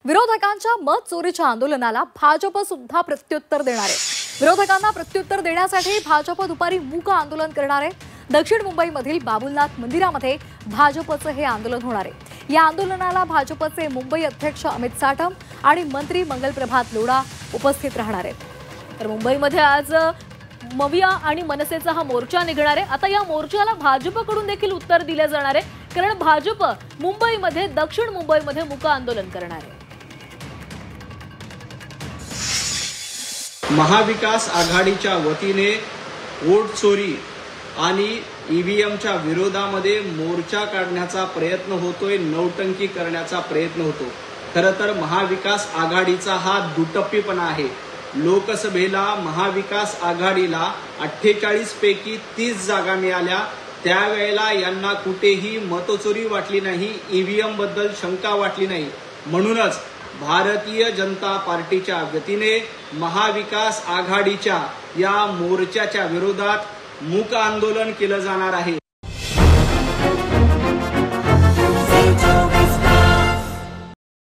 विरोधकांच्या मत चोरीच्या आंदोलनाला भाजप सुद्धा प्रत्युत्तर देणार आहे। विरोधकांना प्रत्युत्तर देण्यासाठी भाजप दुपारी मूक आंदोलन करणार आहे। दक्षिण मुंबईमधील बाबुलनाथ मंदिरामध्ये भाजपचे हे आंदोलन होणार आहे। या आंदोलनाला भाजपचे मुंबई अध्यक्ष अमित साटम आणि मंत्री मंगलप्रभात लोढा उपस्थित राहणार आहेत। तर मुंबईमध्ये आज मविया आणि मनसेचा हा मोर्चा निघणार आहे। आता या मोर्चाला भाजपकडून देखील उत्तर दिले जाणार आहे, कारण भाजप मुंबईमध्ये दक्षिण मुंबईमध्ये मूक आंदोलन करणार आहे। महाविकास आघाडीच्या वतीने वोट चोरी आणि ईव्हीएमच्या विरोधामध्ये मोर्चा काढण्याचा प्रयत्न होतोय, नौटंकी करण्याचा प्रयत्न होतो। खरं तर महाविकास आघाडीचा हा दुटप्पीपणा आहे। लोकसभेला महाविकास आघाडीला 48 पैकी 30 जागा मिळाल्या, त्यावेळेला यांना कुठेही मतचोरी वाटली नाही, ईव्हीएम बद्दल शंका वाटली नाही। म्हणूनच भारतीय जनता पार्टीच्या वतीने महाविकास आघाडीच्या या मोर्चाच्या विरोधात मूक आंदोलन केलं जाणार आहे।